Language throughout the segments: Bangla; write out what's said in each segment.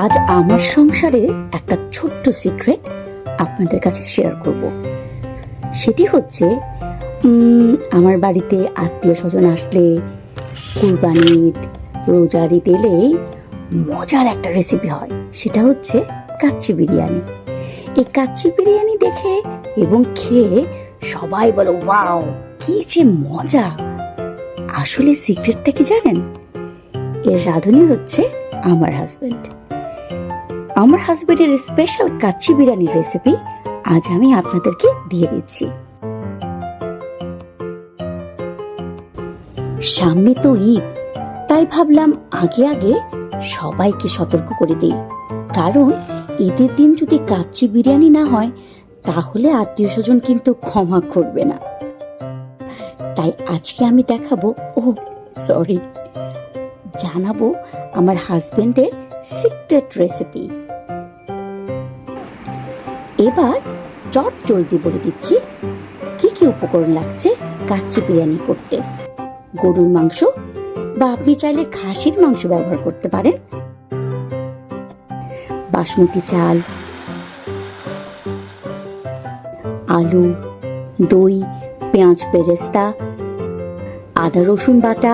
আজ আমার সংসারে একটা ছোট্ট সিক্রেট আপনাদের কাছে শেয়ার করব। সেটি হচ্ছে আমার বাড়িতে আত্মীয় স্বজন আসলে, কুরবানি ঈদ, রোজার ঈদ এলে মজার একটা রেসিপি হয়, সেটা হচ্ছে কাচ্চি বিরিয়ানি। এই কাচ্চি বিরিয়ানি দেখে এবং খেয়ে সবাই বলো, ওয়াও কি যে মজা। আসলে সিক্রেটটা কি জানেন? এর রাঁধুনি হচ্ছে আমার হাজবেন্ড। আমার হাজবেন্ডের স্পেশাল কাচ্চি বিরিয়ানির রেসিপি আজ আমি আপনাদেরকে দিয়ে দিচ্ছি। সামনে তো ঈদ, তাই ভাবলাম আগে আগে সবাইকে সতর্ক করে দিই, কারণ ঈদের দিন যদি কাচ্চি বিরিয়ানি না হয় তাহলে আত্মীয় স্বজন কিন্তু ক্ষমা করবে না। তাই আজকে আমি জানাবো আমার হাজবেন্ডের সিক্রেট রেসিপি। এবার চট জলদি বলে দিচ্ছি কি কি উপকরণ লাগছে কাচ্চি বিরিয়ানি করতে। গরুর মাংস বা আপনি চাইলে খাসির মাংস ব্যবহার করতে পারেন, বাসমতি চাল, আলু, দই, পেঁয়াজ বেরেস্তা, আদা রসুন বাটা,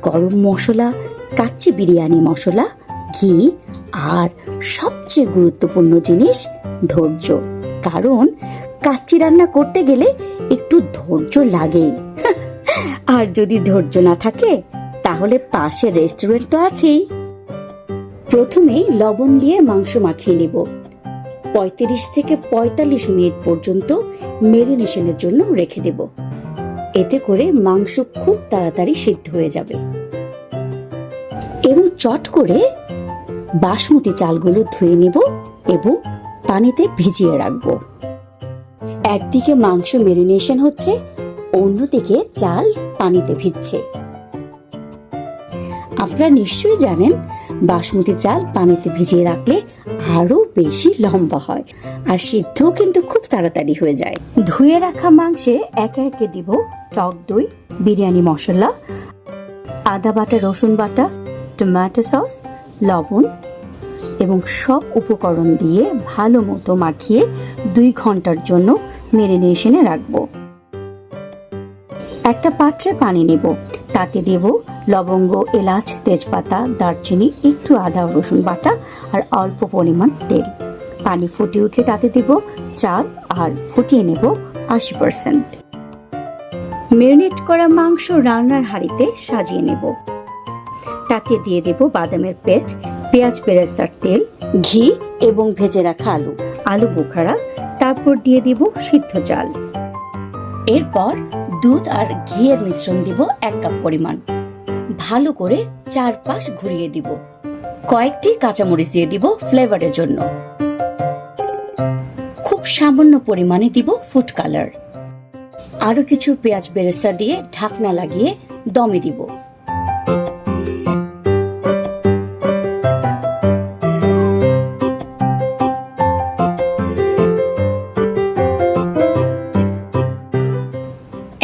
গরম মশলা, কাচ্চি বিরিয়ানি মশলা, ঘি আর সবচেয়ে গুরুত্বপূর্ণ জিনিস ধৈর্য। কারণ কাচ্চি রান্না করতে গেলে একটু ধৈর্য লাগেই। আর যদি ধৈর্য না থাকে তাহলে পাশে রেস্টুরেন্ট তো আছেই। প্রথমেই লবণ দিয়ে মাংস মাখিয়ে নেব। 35 থেকে 45 মিনিট পর্যন্ত মেরিনেশনের জন্য রেখে দেব। এতে করে মাংস খুব তাড়াতাড়ি সিদ্ধ হয়ে যাবে। এবং চট করে বাসমতি চালগুলো ধুয়ে নেব এবং পানিতে ভিজিয়ে রাখবো। একদিকে মাংস মেরিনেশন হচ্ছে, অন্যদিকে চাল পানিতে ভিজছে। আপনারা নিশ্চয়ই জানেন বাসমতি চাল পানিতে ভিজিয়ে রাখলে আরো বেশি লম্বা হয় আর সিদ্ধও কিন্তু খুব তাড়াতাড়ি হয়ে যায়। ধুয়ে রাখা মাংসে একে একে দিব টক দই, বিরিয়ানি মশলা, আদা বাটা, রসুন বাটা, টমেটো সস, লবণ এবং সব উপকরণ দিয়ে ভালো মতো মাখিয়ে 2 ঘন্টার জন্য মেরিনেশনে রাখবো। একটা পাত্রে পানি নেব, তাতে দেব লবঙ্গ, এলাচ, তেজপাতা, দারচিনি, একটু আদা রসুন বাটা আর অল্প পরিমাণ তেল। পানি ফুটে উঠলে তাতে দেব চাল আর ফুটিয়ে নেব 80%। ম্যারিনেট করা মাংস রান্নার হাঁড়িতে সাজিয়ে নেব। তাতে দিয়ে দেব বাদামের পেস্ট, পেঁয়াজ বেরেস্তার তেল, ঘি এবং ভেজে রাখা আলু বোখারা। তারপর দিয়ে দেব সিদ্ধ চাল। এরপর দুধ আর ঘিয়ের মিশ্রণ দিব 1 কাপ পরিমাণ। ভালো করে চারপাশ ঘুরিয়ে দিব। কয়েকটি কাঁচামরিচ দিয়ে দিব ফ্লেভারের জন্য। খুব সামান্য পরিমাণে দিব ফুড কালার। আরো কিছু পেঁয়াজ বেরেস্তা দিয়ে ঢাকনা লাগিয়ে দমে দিব।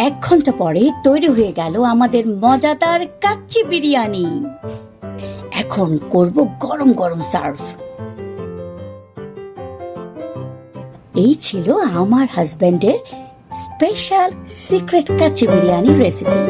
এক ঘন্টা পরে তৈরি হয়ে গেল আমাদের মজাদার কাচ্চি বিরিয়ানি। এখন করব গরম গরম সার্ভ। এই ছিল আমার হাজবেন্ডের special secret kacchi biryani recipe.